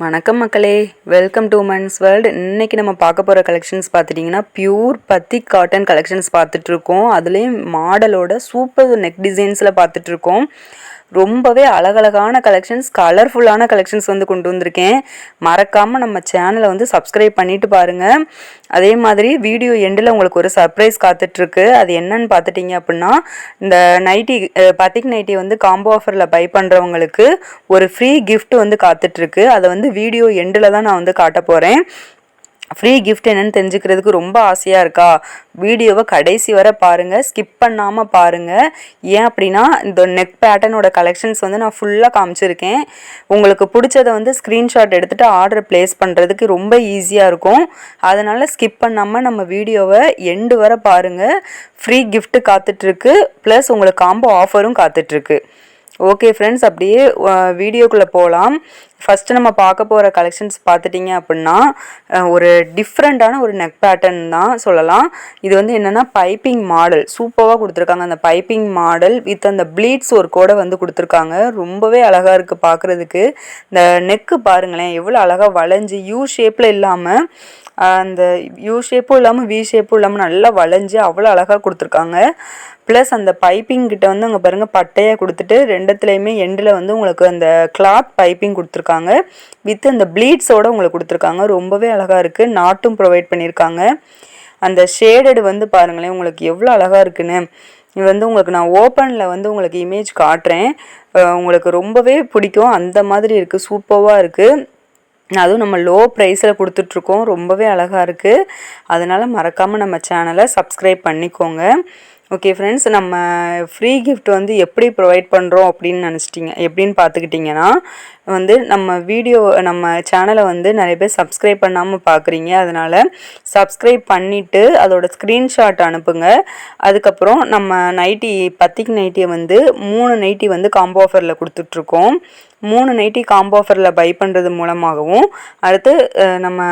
வணக்கம் மக்களே, welcome to women's world. இன்றைக்கி நம்ம பார்க்க போகிற கலெக்ஷன்ஸ் பார்த்துட்டிங்கன்னா பியூர் பத்திக் காட்டன் கலெக்ஷன்ஸ் பார்த்துட்ருக்கோம். அதுலேயும் மாடலோட சூப்பர் நெக் டிசைன்ஸில் பார்த்துட்ருக்கோம். ரொம்பவே அழகழகான கலெக்ஷன்ஸ், கலர்ஃபுல்லான கலெக்ஷன்ஸ் கொண்டு வந்திருக்கேன். மறக்காமல் நம்ம சேனலை சப்ஸ்கிரைப் பண்ணிவிட்டு பாருங்கள். அதே மாதிரி வீடியோ எண்டில் உங்களுக்கு ஒரு சர்ப்ரைஸ் காத்துட்ருக்கு. அது என்னன்னு பார்த்துட்டிங்க அப்படின்னா, இந்த நைட்டி பத்திக் நைட்டி காம்போ ஆஃபரில் பை பண்ணுறவங்களுக்கு ஒரு ஃப்ரீ கிஃப்ட் காத்துட்ருக்கு. அதை வீடியோ எண்டில் தான் நான் காட்ட போகிறேன். ஃப்ரீ கிஃப்ட் என்னென்னு தெரிஞ்சுக்கிறதுக்கு ரொம்ப ஆசையாக இருக்கா? வீடியோவை கடைசி வரை பாருங்கள், ஸ்கிப் பண்ணாமல் பாருங்கள். ஏன் அப்படின்னா இந்த நெக் பேட்டர்னோட கலெக்ஷன்ஸ் நான் ஃபுல்லாக காமிச்சிருக்கேன். உங்களுக்கு பிடிச்சதை ஸ்க்ரீன்ஷாட் எடுத்துகிட்டு ஆர்டர் ப்ளேஸ் பண்ணுறதுக்கு ரொம்ப ஈஸியாக இருக்கும். அதனால் ஸ்கிப் பண்ணாமல் நம்ம வீடியோவை எண்டு வரை பாருங்கள். ஃப்ரீ கிஃப்ட் காத்துட்ருக்கு, ப்ளஸ் உங்களுக்கு காம்போ ஆஃபரும் காத்துட்ருக்கு. ஓகே ஃப்ரெண்ட்ஸ், அப்படியே வீடியோக்குள்ளே போகலாம். ஃபஸ்ட்டு நம்ம பார்க்க போகிற கலெக்ஷன்ஸ் பார்த்துட்டிங்க அப்படின்னா ஒரு டிஃப்ரெண்ட்டான ஒரு நெக் பேட்டர்ன் தான் சொல்லலாம். இது என்னென்னா பைப்பிங் மாடல் சூப்பராக கொடுத்துருக்காங்க. அந்த பைப்பிங் மாடல் வித் அந்த ப்ளீட்ஸ் ஒரு கூட கொடுத்துருக்காங்க. ரொம்பவே அழகாக இருக்குது பார்க்குறதுக்கு. இந்த நெக்கு பாருங்களேன், எவ்வளோ அழகாக வளைஞ்சி யூ ஷேப்பில் இல்லாமல், அந்த யூ ஷேப்பும் இல்லாமல் வி ஷேப்பும் இல்லாமல் நல்லா வளைஞ்சி அவ்வளோ அழகாக கொடுத்துருக்காங்க. ப்ளஸ் அந்த பைப்பிங் கிட்ட அங்கே பாருங்கள் பட்டையாக கொடுத்துட்டு ரெண்டுத்துலேயுமே எண்டில் உங்களுக்கு அந்த கிளாத் பைப்பிங் கொடுத்துருக்காங்க. வித் அந்த ப்ளீட்ஸோடு உங்களுக்கு கொடுத்துருக்காங்க. ரொம்பவே அழகாக இருக்குது. நாட்டும் ப்ரொவைட் பண்ணியிருக்காங்க. அந்த ஷேடடு பாருங்களேன் உங்களுக்கு எவ்வளோ அழகாக இருக்குன்னு. இது உங்களுக்கு நான் ஓப்பனில் உங்களுக்கு இமேஜ் காட்டுறேன். உங்களுக்கு ரொம்பவே பிடிக்கும். அந்த மாதிரி இருக்குது, சூப்பராக இருக்குது. அதுவும் நம்ம லோ ப்ரைஸில் கொடுத்துட்ருக்கோம். ரொம்பவே அழகாக இருக்குது. அதனால் மறக்காமல் நம்ம சேனலை சப்ஸ்கிரைப் பண்ணிக்கோங்க. ஓகே ஃப்ரெண்ட்ஸ், நம்ம ஃப்ரீ கிஃப்ட் எப்படி ப்ரொவைட் பண்ணுறோம் எப்படின்னு பார்த்துக்கிட்டிங்கன்னா நம்ம வீடியோ நம்ம சேனலை நிறைய பேர் சப்ஸ்கிரைப் பண்ணாமல் பார்க்குறீங்க. அதனால் சப்ஸ்கிரைப் பண்ணிவிட்டு அதோட ஸ்க்ரீன்ஷாட் அனுப்புங்க. அதுக்கப்புறம் நம்ம நைட்டி பத்திக் நைட்டியை 3 நைட்டி காம்போ ஆஃபரில் கொடுத்துட்ருக்கோம். 3 நைட்டி காம்போ ஆஃபரில் பை பண்ணுறது மூலமாகவும், அடுத்து நம்ம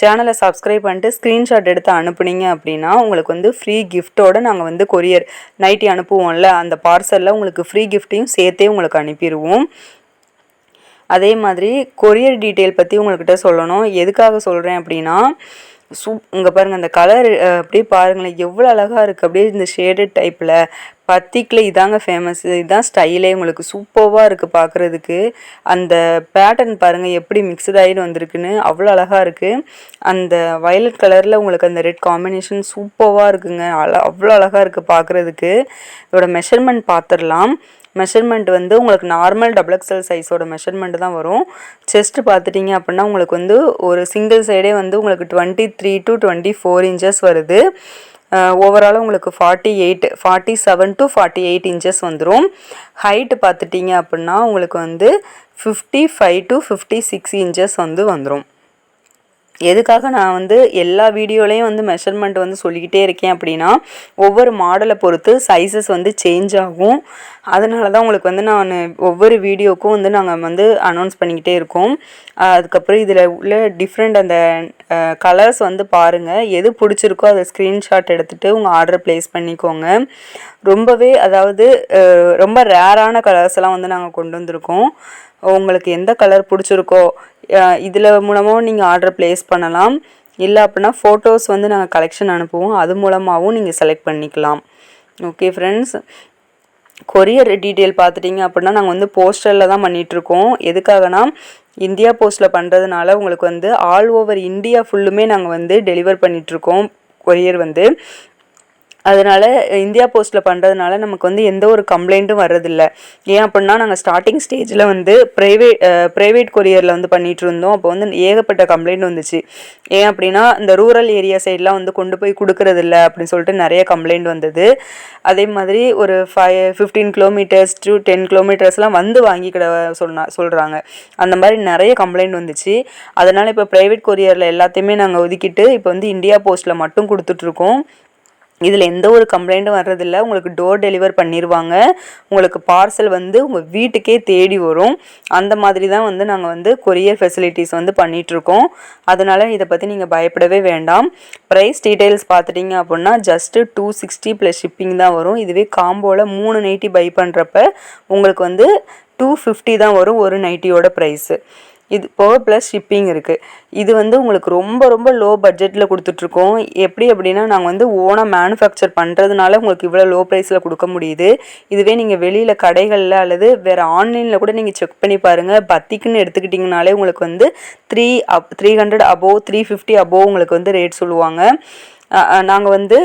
சேனலை சப்ஸ்கிரைப் பண்ணிட்டு ஸ்க்ரீன்ஷாட் எடுத்து அனுப்புனீங்க அப்படின்னா உங்களுக்கு ஃப்ரீ கிஃப்ட்டோடு நாங்கள் கொரியர் நைட்டி அனுப்புவோம்ல, அந்த பார்சலில் உங்களுக்கு ஃப்ரீ கிஃப்ட்டையும் சேர்த்தே உங்களுக்கு அனுப்பிடுவோம். அதே மாதிரி கொரியர் டீட்டெயில் பற்றி உங்கள்கிட்ட சொல்லணும். எதுக்காக சொல்கிறேன் அப்படின்னா, இங்கே பாருங்கள் அந்த கலர் அப்படியே பாருங்களேன் எவ்வளோ அழகாக இருக்குது. அப்படியே இந்த ஷேடட் டைப்பில் பத்திக்கில் இதாங்க ஃபேமஸ், இதுதான் ஸ்டைலே. உங்களுக்கு சூப்பராக இருக்குது பார்க்குறதுக்கு. அந்த பேட்டர்ன் பாருங்கள் எப்படி மிக்சடாகிட்டு வந்திருக்குன்னு, அவ்வளோ அழகாக இருக்குது. அந்த வயலட் கலரில் உங்களுக்கு அந்த ரெட் காம்பினேஷன் சூப்பராக இருக்குங்க. அவ்வளோ அழகாக இருக்குது பார்க்குறதுக்கு. இதோட மெஷர்மெண்ட் பார்த்துடலாம். மெஷர்மெண்ட் உங்களுக்கு நார்மல் XXL சைஸோட மெஷர்மெண்ட் தான் வரும். செஸ்ட்டு பார்த்துட்டிங்க அப்படின்னா உங்களுக்கு ஒரு சிங்கிள் சைடே உங்களுக்கு 23 to 24 இன்ச்சஸ் வருது. ஓவராலாக உங்களுக்கு 47 to 48 இன்ச்சஸ் வந்துடும். ஹைட்டு பார்த்துட்டிங்க அப்படின்னா உங்களுக்கு 55 to 56 இன்ச்சஸ் வந்துடும். எதுக்காக நான் எல்லா வீடியோலையும் மெஷர்மெண்ட் சொல்லிக்கிட்டே இருக்கேன் அப்படின்னா, ஒவ்வொரு மாடலை பொறுத்து சைஸஸ் சேஞ்ச் ஆகும். அதனால தான் உங்களுக்கு நான் ஒவ்வொரு வீடியோக்கும் நாங்கள் அனௌன்ஸ் பண்ணிக்கிட்டே இருக்கோம். அதுக்கப்புறம் இதில் உள்ள டிஃப்ரெண்ட் அந்த கலர்ஸ் பாருங்கள். எது பிடிச்சிருக்கோ அதை ஸ்க்ரீன்ஷாட் எடுத்துகிட்டு உங்கள் ஆர்டர் ப்ளேஸ் பண்ணிக்கோங்க. ரொம்பவே அதாவது ரொம்ப ரேரான கலர்ஸ் எல்லாம் நாங்கள் கொண்டு வந்திருக்கோம். உங்களுக்கு எந்த கலர் பிடிச்சிருக்கோ இதில் மூலமாகவும் நீங்கள் ஆர்டர் ப்ளேஸ் பண்ணலாம். இல்லை அப்படின்னா ஃபோட்டோஸ் நாங்கள் கலெக்ஷன் அனுப்புவோம், அது மூலமாகவும் நீங்கள் செலக்ட் பண்ணிக்கலாம். ஓகே ஃப்ரெண்ட்ஸ், கொரியர் டீட்டெயில் பார்த்துட்டிங்க அப்படின்னா நாங்கள் போஸ்டரில் தான் பண்ணிகிட்ருக்கோம். எதுக்காகனா இந்தியா போஸ்ட்டில் பண்ணுறதுனால உங்களுக்கு ஆல் ஓவர் இந்தியா ஃபுல்லுமே நாங்கள் டெலிவர் பண்ணிகிட்ருக்கோம் கொரியர் அதனால் இந்தியா போஸ்ட்டில் பண்ணுறதுனால நமக்கு எந்த ஒரு கம்ப்ளைண்ட்டும் வர்றதில்லை. ஏன் அப்படின்னா நாங்கள் ஸ்டார்டிங் ஸ்டேஜில் ப்ரைவேட் கொரியரில் பண்ணிகிட்டு இருந்தோம். அப்போ ஏகப்பட்ட கம்ப்ளைண்ட் வந்துச்சு. ஏன் அப்படின்னா இந்த ரூரல் ஏரியா சைட்லாம் கொண்டு போய் கொடுக்குறதில்ல அப்படின்னு சொல்லிட்டு நிறைய கம்ப்ளைண்ட் வந்தது. அதே மாதிரி ஒரு 15 கிலோமீட்டர்ஸ் to 10 கிலோமீட்டர்ஸ்லாம் வாங்கிக்கிட சொல்கிறாங்க. அந்த மாதிரி நிறைய கம்ப்ளைண்ட் வந்துச்சு. அதனால் இப்போ ப்ரைவேட் கொரியரில் எல்லாத்தையுமே நாங்கள் ஒதுக்கிட்டு இப்போ இந்தியா போஸ்ட்டில் மட்டும் கொடுத்துட்ருக்கோம். இதில் எந்த ஒரு கம்ப்ளைண்ட்டும் வர்றதில்லை. உங்களுக்கு டோர் டெலிவர் பண்ணிடுவாங்க. உங்களுக்கு பார்சல் உங்கள் வீட்டுக்கே தேடி வரும். அந்த மாதிரி தான் நாங்கள் கொரியர் ஃபெசிலிட்டிஸ் பண்ணிகிட்ருக்கோம். அதனால் இதை பற்றி நீங்கள் பயப்படவே வேண்டாம். ப்ரைஸ் டீட்டெயில்ஸ் பார்த்துட்டிங்க அப்படின்னா ஜஸ்ட்டு 260 ப்ளஸ் ஷிப்பிங் தான் வரும். இதுவே காம்போவில் 3 நைட்டி பை பண்ணுறப்ப உங்களுக்கு 250 தான் வரும் ஒரு நைட்டியோட ப்ரைஸு. இது போக ப்ளஸ் ஷிப்பிங் இருக்குது. இது வந்து உங்களுக்கு ரொம்ப ரொம்ப லோ பட்ஜெட்டில் கொடுத்துட்ருக்கோம். எப்படி அப்படின்னா நாங்கள் வந்து ஓனாக மேனுஃபேக்சர் பண்ணுறதுனால உங்களுக்கு இவ்வளோ லோ ப்ரைஸில் கொடுக்க முடியுது. இதுவே நீங்கள் வெளியில் கடைகளில் அல்லது வேறு ஆன்லைனில் கூட நீங்கள் செக் பண்ணி பாருங்கள். பத்திக்குன்னு எடுத்துக்கிட்டிங்கனாலே உங்களுக்கு வந்து 300 அபோவ் 350 அபோவ் உங்களுக்கு வந்து ரேட் சொல்லுவாங்க. நாங்கள் வந்து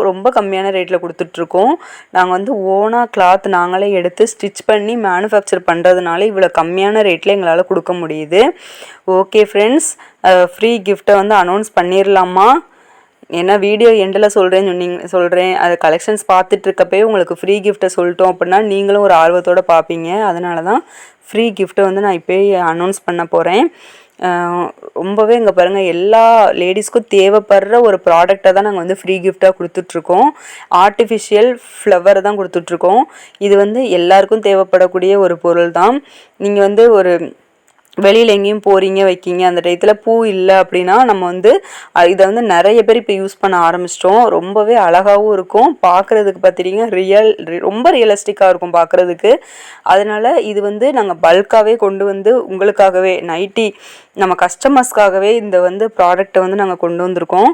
ரொம்ப கம்மியான ரேட்டில் கொடுத்துட்ருக்கோம். நாங்கள் வந்து ஓனாக கிளாத் நாங்களே எடுத்து ஸ்டிச் பண்ணி மேனுஃபேக்சர் பண்ணுறதுனால இவ்வளோ கம்மியான ரேட்டில் எங்களால் கொடுக்க முடியுது. ஓகே ஃப்ரெண்ட்ஸ், ஃப்ரீ கிஃப்ட்டை வந்து அனௌன்ஸ் பண்ணிடலாமா? ஏன்னா வீடியோ எண்டில் சொல்கிறேன் அது கலெக்ஷன்ஸ் பார்த்துட்ருக்கப்பே உங்களுக்கு ஃப்ரீ கிஃப்ட்டை சொல்லிட்டோம் அப்படின்னா நீங்களும் ஒரு ஆர்வத்தோடு பார்ப்பீங்க. அதனால தான் ஃப்ரீ கிஃப்ட்டை வந்து நான் இப்போயே அனௌன்ஸ் பண்ண போகிறேன். ரொம்பவே இங்கே பாருங்கள், எல்லா லேடிஸ்க்கும் தேவைப்படுற ஒரு ப்ராடக்டை தான் நாங்கள் வந்து ஃப்ரீ கிஃப்டாக கொடுத்துட்ருக்கோம். ஆர்டிஃபிஷியல் ஃப்ளவர் தான் கொடுத்துட்ருக்கோம். இது வந்து எல்லாருக்கும் தேவைப்படக்கூடிய ஒரு பொருள் தான். நீங்கள் வந்து ஒரு வெளியில் எங்கேயும் போகிறீங்க வைக்கிங்க, அந்த டயத்தில் பூ இல்லை அப்படின்னா நம்ம வந்து இதை வந்து நிறைய பேர் இப்போ யூஸ் பண்ண ஆரம்பிச்சிட்டோம். ரொம்பவே அழகாகவும் இருக்கும் பார்க்குறதுக்கு. பார்த்துட்டிங்கன்னா ரொம்ப ரியலிஸ்டிக்காக இருக்கும் பார்க்குறதுக்கு. அதனால் இது வந்து நாங்கள் பல்காகவே கொண்டு வந்து உங்களுக்காகவே நைட்டி நம்ம கஸ்டமர்ஸ்க்காகவே இந்த வந்து ப்ராடக்டை வந்து நாங்கள் கொண்டு வந்திருக்கோம்.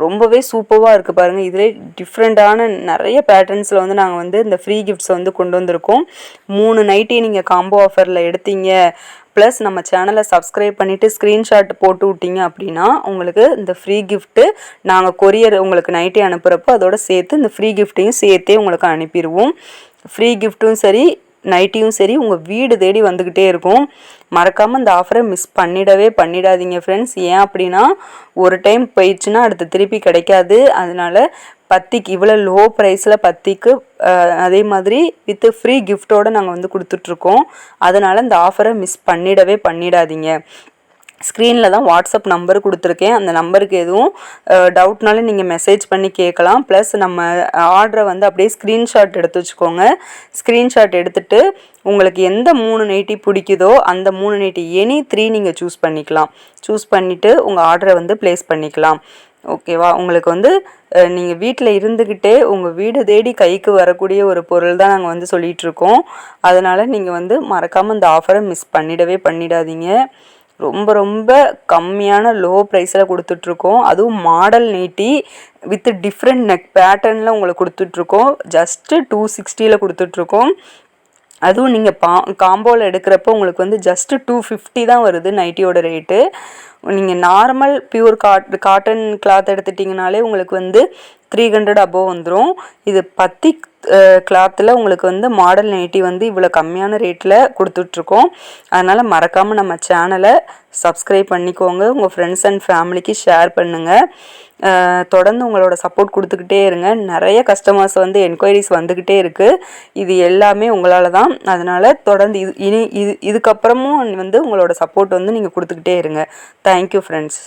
ரொம்பவே சூப்பராக இருக்குது பாருங்கள். இதிலே டிஃப்ரெண்ட்டான நிறைய பேட்டர்ன்ஸில் வந்து நாங்கள் வந்து இந்த ஃப்ரீ கிஃப்ட்ஸை வந்து கொண்டு வந்திருக்கோம். 3 நைட்டி நீங்கள் காம்போ ஆஃபரில் எடுத்தீங்க ப்ளஸ் நம்ம சேனலை சப்ஸ்கிரைப் பண்ணிவிட்டு ஸ்க்ரீன்ஷாட் போட்டு விட்டீங்க அப்படின்னா உங்களுக்கு இந்த ஃப்ரீ கிஃப்ட்டு நாங்கள் கொரியர் உங்களுக்கு நைட்டி அனுப்புகிறப்போ அதோடு சேர்த்து இந்த ஃப்ரீ கிஃப்ட்டையும் சேர்த்தே உங்களுக்கு அனுப்பிடுவோம். ஃப்ரீ கிஃப்ட்டும் சரி நைட்டியும் சரி உங்கள் வீடு தேடி வந்துக்கிட்டே இருக்கும். மறக்காமல் இந்த ஆஃபரை மிஸ் பண்ணிடாதீங்க ஃப்ரெண்ட்ஸ். ஏன் அப்படின்னா ஒரு டைம் போயிடுச்சுன்னா அடுத்து திருப்பி கிடைக்காது. அதனால் பத்திக்கு இவ்வளோ லோ ப்ரைஸில் பத்திக்கு அதே மாதிரி வித் ஃப்ரீ கிஃப்டோடு நாங்கள் வந்து கொடுத்துட்ருக்கோம். அதனால் இந்த ஆஃபரை மிஸ் பண்ணிடாதீங்க. ஸ்க்ரீனில் தான் வாட்ஸ்அப் நம்பர் கொடுத்துருக்கேன். அந்த நம்பருக்கு எதுவும் டவுட்னாலும் நீங்கள் மெசேஜ் பண்ணி கேட்கலாம். ப்ளஸ் நம்ம ஆர்டரை வந்து அப்படியே ஸ்க்ரீன்ஷாட் எடுத்து வச்சுக்கோங்க. ஸ்க்ரீன்ஷாட் எடுத்துகிட்டு உங்களுக்கு எந்த 3 நைட்டி பிடிக்குதோ அந்த 3 நைட்டி எனி 3 நீங்கள் சூஸ் பண்ணிவிட்டு உங்கள் ஆர்டரை வந்து ப்ளேஸ் பண்ணிக்கலாம். ஓகேவா? உங்களுக்கு வந்து நீங்கள் வீட்டில் இருந்துக்கிட்டே உங்கள் வீடு தேடி கைக்கு வரக்கூடிய ஒரு பொருள் தான் நாங்கள் வந்து சொல்லிகிட்ருக்கோம். அதனால் நீங்கள் வந்து மறக்காமல் இந்த ஆஃபரை மிஸ் பண்ணிடாதீங்க. ரொம்ப ரொம்ப கம்மியான லோ ப்ரைஸில் கொடுத்துட்ருக்கோம். அதுவும் model nightie with different neck பேட்டர்னில் உங்களுக்கு கொடுத்துட்ருக்கோம். ஜஸ்ட்டு 260 கொடுத்துட்ருக்கோம். அதுவும் நீங்கள் காம்போவில் எடுக்கிறப்போ உங்களுக்கு வந்து ஜஸ்ட்டு 250 தான் வருது நைட்டியோட ரேட்டு. நீங்கள் நார்மல் பியூர் காட்டன் கிளாத் எடுத்துட்டிங்கனாலே உங்களுக்கு வந்து 300 அபோவ் வந்துடும். இது பத்தி கிளாத்தில் உங்களுக்கு வந்து மாடல் நைட்டி வந்து இவ்வளோ கம்மியான ரேட்டில் கொடுத்துட்ருக்கோம். அதனால் மறக்காமல் நம்ம சேனலை சப்ஸ்கிரைப் பண்ணிக்கோங்க. உங்கள் ஃப்ரெண்ட்ஸ் அண்ட் ஃபேமிலிக்கு ஷேர் பண்ணுங்கள். தொடர்ந்து உங்களோட சப்போர்ட் கொடுத்துக்கிட்டே இருங்க. நிறைய கஸ்டமர்ஸ் வந்து என்கொயரிஸ் வந்துக்கிட்டே இருக்குது. இது எல்லாமே உங்களால் தான். அதனால் தொடர்ந்து இதுக்கப்புறமும் வந்து உங்களோட சப்போர்ட் வந்து நீங்கள் கொடுத்துக்கிட்டே இருங்க. Thank you friends.